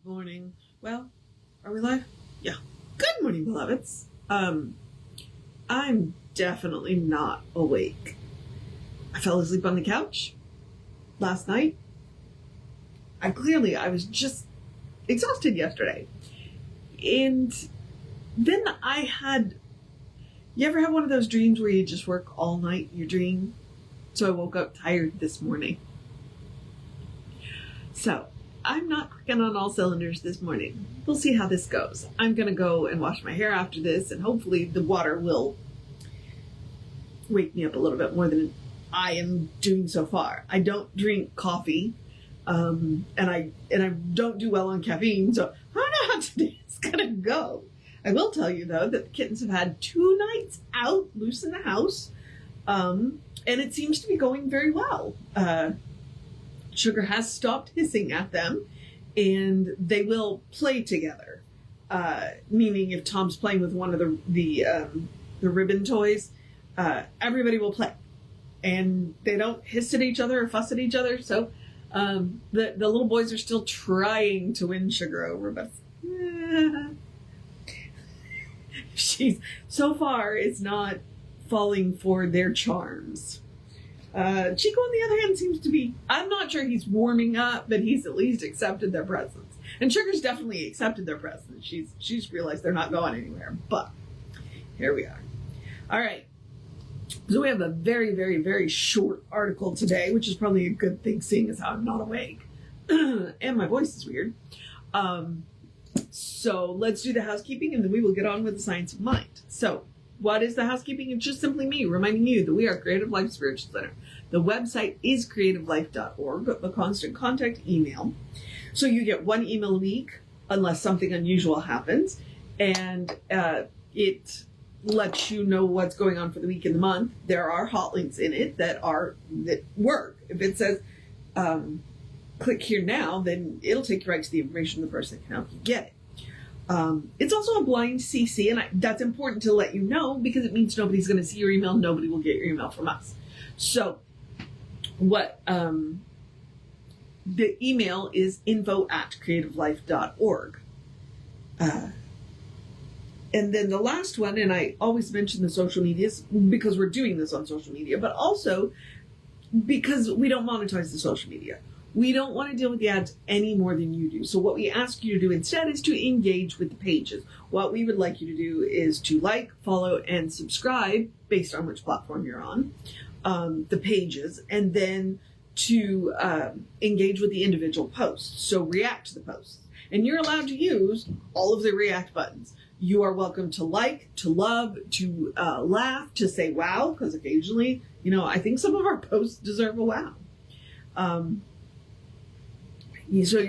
Morning. Well, are we live? Yeah. Good morning, beloveds. I'm definitely not awake. I fell asleep on the couch last night. I was just exhausted yesterday. And then you ever have one of those dreams where you just work all night in your dream? So I woke up tired this morning. So I'm not clicking on all cylinders this morning. We'll see how this goes. I'm going to go and wash my hair after this, and hopefully the water will wake me up a little bit more than I am doing so far. I don't drink coffee, and I don't do well on caffeine, so I don't know how today's going to go. I will tell you, though, that the kittens have had 2 nights out loose in the house, and it seems to be going very well. Sugar has stopped hissing at them, and they will play together. Meaning, if Tom's playing with one of the ribbon toys, everybody will play, and they don't hiss at each other or fuss at each other. So the little boys are still trying to win Sugar over, but she's so far is not falling for their charms. Chico, on the other hand, seems to be, I'm not sure he's warming up, but he's at least accepted their presence. And Sugar's definitely accepted their presence. She's realized they're not going anywhere, but here we are. All right. So we have a very, very, very short article today, which is probably a good thing, seeing as how I'm not awake. And my voice is weird. So let's do the housekeeping, and then we will get on with the science of mind. So what is the housekeeping? It's just simply me reminding you that we are Creative Life Spiritual Center. The website is creativelife.org, the constant contact email. So you get 1 email a week unless something unusual happens. And it lets you know what's going on for the week and the month. There are hot links in it that work. If it says, click here now, then it'll take you right to the information of the person that can help you get it. It's also a blind CC, and that's important to let you know because it means nobody's going to see your email. Nobody will get your email from us. So what the email is info@creativelife.org. And then the last one, and I always mention the social medias because we're doing this on social media, but also because we don't monetize the social media. We don't want to deal with the ads any more than you do. So what we ask you to do instead is to engage with the pages. What we would like you to do is to like, follow, and subscribe based on which platform you're on, the pages, and then to engage with the individual posts. So react to the posts. And you're allowed to use all of the react buttons. You are welcome to like, to love, to laugh, to say wow, because occasionally, I think some of our posts deserve a wow. So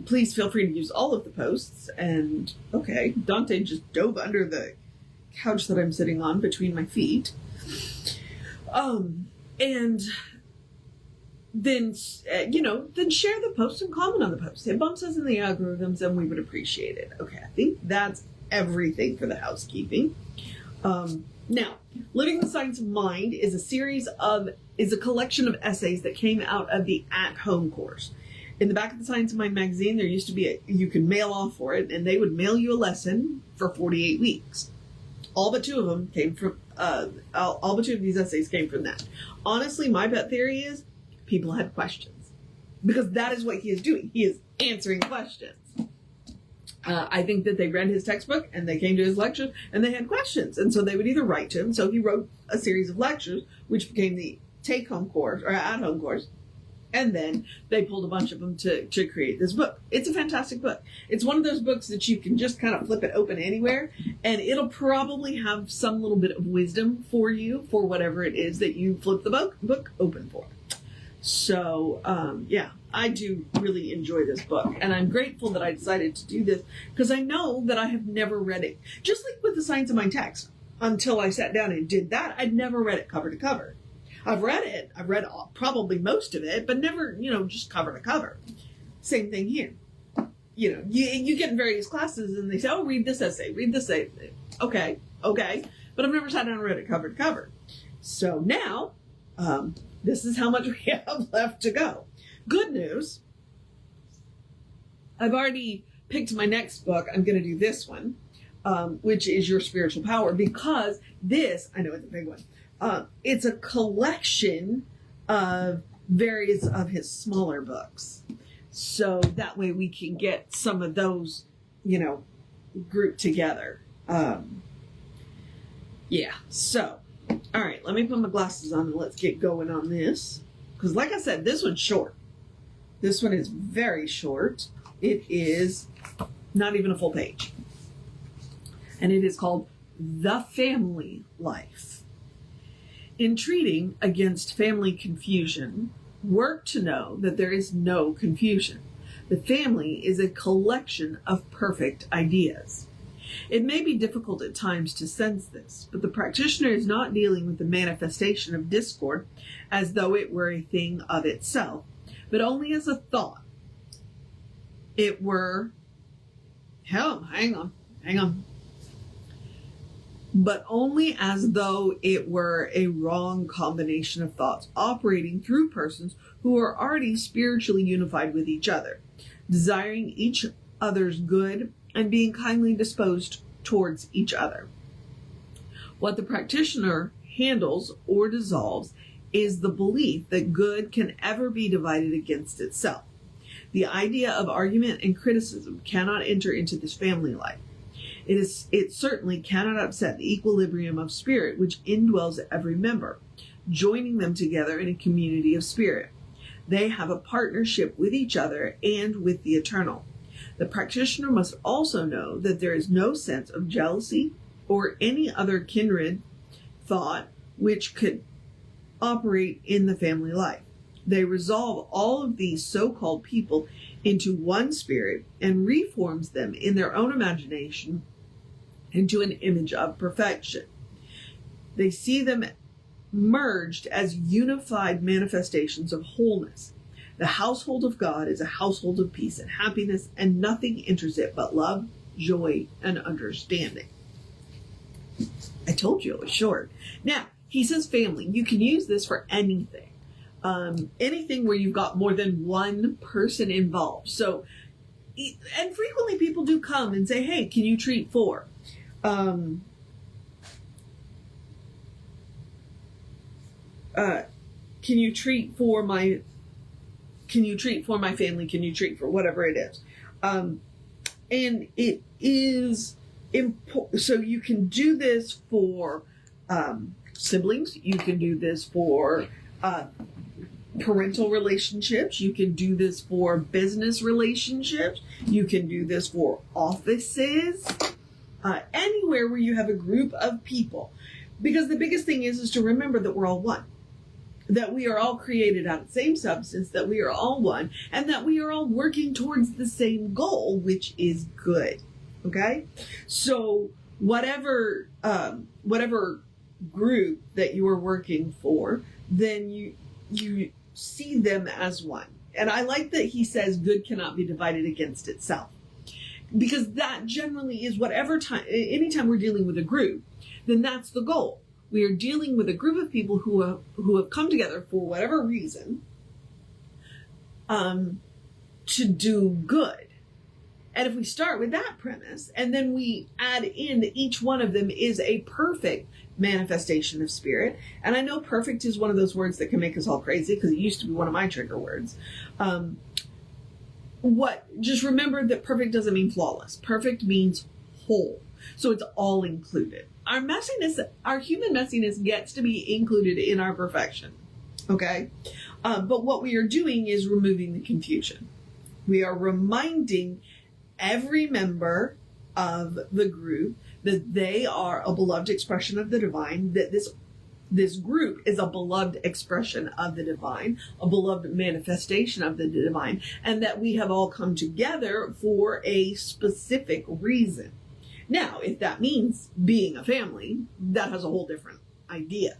please feel free to use all of the posts. And okay, Dante just dove under the couch that I'm sitting on between my feet. And then, then share the post and comment on the post. It bumps us in the algorithms and we would appreciate it. Okay, I think that's everything for the housekeeping. Now, Living the Science of Mind is a collection of essays that came out of the at-home course. In the back of the Science of Mind magazine, there used to be you could mail off for it, and they would mail you a lesson for 48 weeks. All but 2 of them came from, all but 2 of these essays came from that. Honestly, my bet theory is people had questions. Because that is what he is doing. He is answering questions. I think that they read his textbook, and they came to his lecture, and they had questions. And so they would either write to him, so he wrote a series of lectures, which became the take-home course, or at-home course. And then they pulled a bunch of them to create this book. It's a fantastic book. It's one of those books that you can just kind of flip it open anywhere, and it'll probably have some little bit of wisdom for you for whatever it is that you flip the book open for. So, I do really enjoy this book, and I'm grateful that I decided to do this because I know that I have never read it. Just like with the Science of Mind text, until I sat down and did that, I'd never read it cover to cover. I've read it. I've read probably most of it, but never, just cover to cover. Same thing here. You get in various classes and they say, oh, read this essay, read this essay. Okay. But I've never sat down and read it cover to cover. So now, this is how much we have left to go. Good news. I've already picked my next book, I'm going to do this one, which is Your Spiritual Power, because this, I know it's a big one, it's a collection of various of his smaller books. So that way we can get some of those, grouped together. Yeah, so, all right, let me put my glasses on and let's get going on this. Because like I said, this one's short. This one is very short. It is not even a full page. And it is called The Family Life. In treating against family confusion, work to know that there is no confusion. The family is a collection of perfect ideas. It may be difficult at times to sense this, but the practitioner is not dealing with the manifestation of discord as though it were a thing of itself, but only as a thought. It were, hang on. But only as though it were a wrong combination of thoughts operating through persons who are already spiritually unified with each other, desiring each other's good and being kindly disposed towards each other. What the practitioner handles or dissolves is the belief that good can ever be divided against itself. The idea of argument and criticism cannot enter into this family life. It certainly cannot upset the equilibrium of spirit which indwells every member, joining them together in a community of spirit. They have a partnership with each other and with the eternal. The practitioner must also know that there is no sense of jealousy or any other kindred thought which could operate in the family life. They resolve all of these so-called people into one spirit and reforms them in their own imagination into an image of perfection. They see them merged as unified manifestations of wholeness. The household of God is a household of peace and happiness, and nothing enters it but love, joy, and understanding. I told you it was short. Now, he says family. You can use this for anything. Anything where you've got more than one person involved. So, and frequently people do come and say, hey, can you treat for? Can you treat for my family? Can you treat for whatever it is? And it is important. So you can do this for siblings. You can do this for parental relationships. You can do this for business relationships. You can do this for offices. Anywhere where you have a group of people. Because the biggest thing is to remember that we're all one. That we are all created out of the same substance, that we are all one, and that we are all working towards the same goal, which is good. Okay? So whatever group that you are working for, then you see them as one. And I like that he says good cannot be divided against itself. Because that generally is anytime we're dealing with a group, then that's the goal. We are dealing with a group of people who have come together for whatever reason to do good. And if we start with that premise, and then we add in that each one of them is a perfect manifestation of spirit, and I know perfect is one of those words that can make us all crazy because it used to be one of my trigger words. Just remember that perfect doesn't mean flawless. Perfect means whole. So it's all included. Our human messiness gets to be included in our perfection. Okay? But what we are doing is removing the confusion. We are reminding every member of the group that they are a beloved expression of the divine, that this group is a beloved expression of the divine, a beloved manifestation of the divine, and that we have all come together for a specific reason. Now, if that means being a family, that has a whole different idea.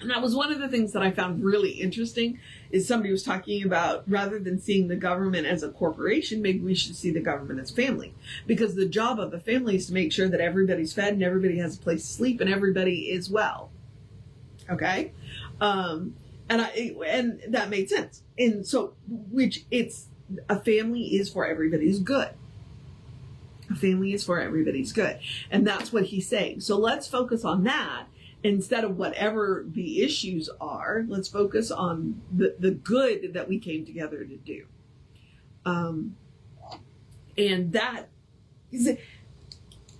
And that was one of the things that I found really interesting, is somebody was talking about, rather than seeing the government as a corporation, maybe we should see the government as family. Because the job of the family is to make sure that everybody's fed and everybody has a place to sleep and everybody is well. Okay? And that made sense. And so, a family is for everybody's good. A family is for everybody's good. And that's what he's saying. So let's focus on that instead of whatever the issues are. Let's focus on the good that we came together to do. And that is,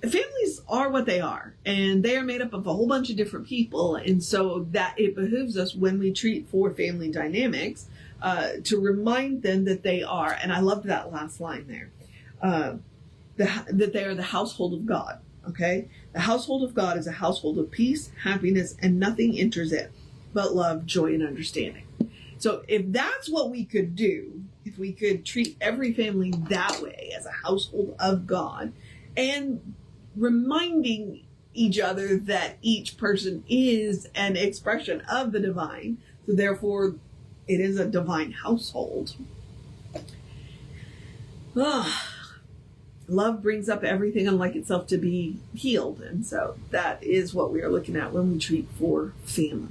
families are what they are, and they are made up of a whole bunch of different people. And so that it behooves us when we treat for family dynamics, to remind them that they are, and I loved that last line there, that they are the household of God. Okay. The household of God is a household of peace, happiness, and nothing enters it but love, joy, and understanding. So if that's what we could do, if we could treat every family that way as a household of God, and reminding each other that each person is an expression of the divine, so therefore it is a divine household. Love brings up everything unlike itself to be healed. And so that is what we are looking at when we treat for family.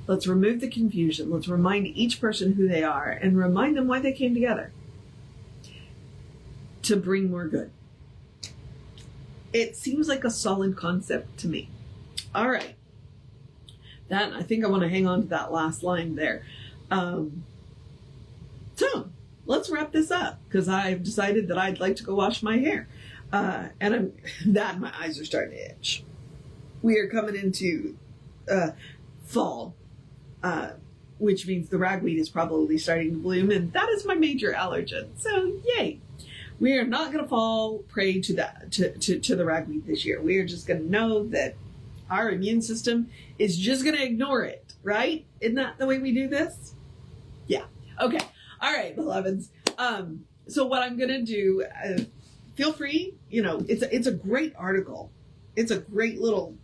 Let's remove the confusion. Let's remind each person who they are and remind them why they came together. To bring more good. It seems like a solid concept to me. All right. That, I think I want to hang on to that last line there. So let's wrap this up, because I've decided that I'd like to go wash my hair. And my eyes are starting to itch. We are coming into fall, which means the ragweed is probably starting to bloom, and that is my major allergen. So yay! We are not going to fall prey to the ragweed this year. We are just going to know that our immune system is just going to ignore it, right? Isn't that the way we do this? Yeah. Okay. All right, beloveds. So what I'm going to do, feel free, it's a great article. It's a great little,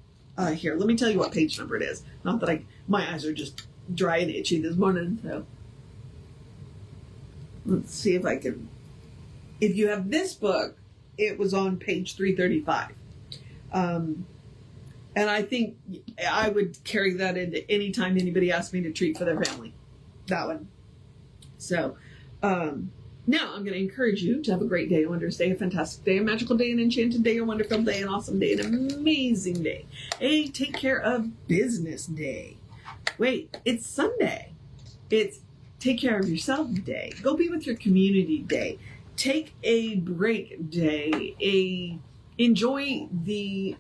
here, let me tell you what page number it is. Not that my eyes are just dry and itchy this morning, so let's see if I can, if you have this book, it was on page 335. And I think I would carry that into any time anybody asks me to treat for their family. That one. So, now I'm going to encourage you to have a great day, a wondrous day, a fantastic day, a magical day, an enchanted day, a wonderful day, an awesome day, an amazing day. A take care of business day. Wait, it's Sunday. It's take care of yourself day. Go be with your community day. Take a break day. Enjoy the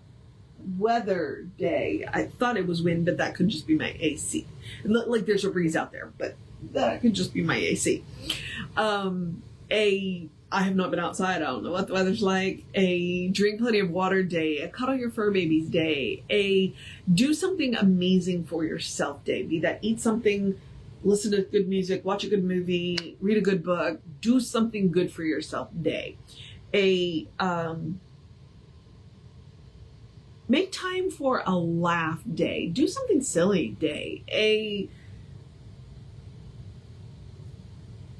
weather day. I thought it was wind, but that could just be my AC. Like there's a breeze out there, but that could just be my AC. I have not been outside. I don't know what the weather's like. A drink plenty of water day. A cuddle your fur babies day. A do something amazing for yourself day. Be that eat something, listen to good music, watch a good movie, read a good book, do something good for yourself day. A make time for a laugh day. Do something silly day.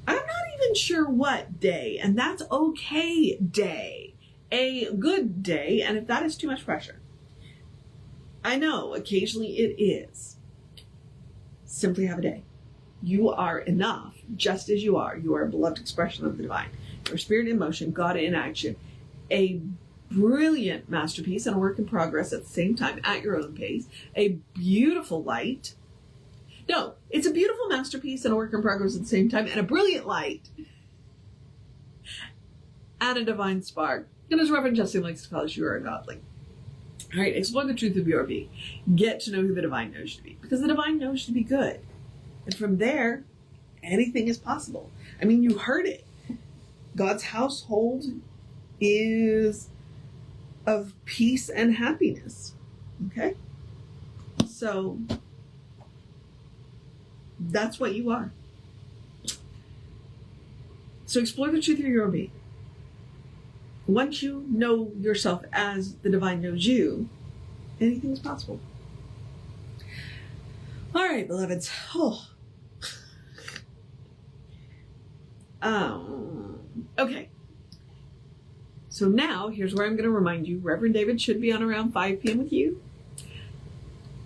I'm not even sure what day, and that's okay day. A good day, and if that is too much pressure, I know occasionally it is. Simply have a day. You are enough, just as you are. You are a beloved expression of the divine. Your spirit in motion, God in action. A brilliant masterpiece and a work in progress at the same time, at your own pace. A beautiful light. No, it's a beautiful masterpiece and a work in progress at the same time, and a brilliant light. And a divine spark. And as Reverend Justin likes to call us, you are godly. All right, explore the truth of your being. Get to know who the divine knows you to be. Because the divine knows you to be good. And from there, anything is possible. I mean, you heard it. God's household is of peace and happiness. Okay? So that's what you are. So explore the truth of your own being. Once you know yourself as the divine knows you, anything is possible. All right, beloveds. Okay. So now, here's where I'm going to remind you, Reverend David should be on around 5 p.m. with you.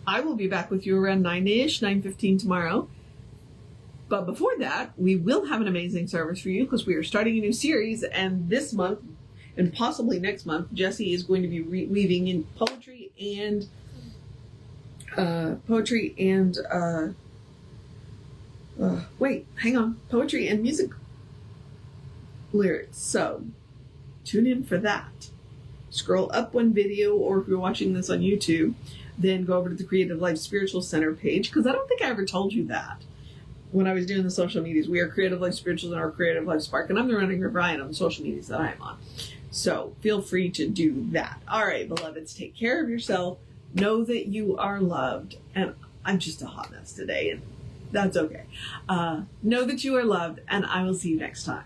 I will be back with you around 9-ish, 9:15 tomorrow. But before that, we will have an amazing service for you because we are starting a new series. And this month, and possibly next month, Jessie is going to be weaving in poetry and poetry and music lyrics. So tune in for that. Scroll up one video, or if you're watching this on YouTube, then go over to the Creative Life Spiritual Center page, because I don't think I ever told you that when I was doing the social medias. We are Creative Life Spirituals and our Creative Life Spark, and I'm the running Brian on the social medias that I'm on. So feel free to do that. All right, beloveds, take care of yourself. Know that you are loved. And I'm just a hot mess today, and that's okay. Know that you are loved, and I will see you next time.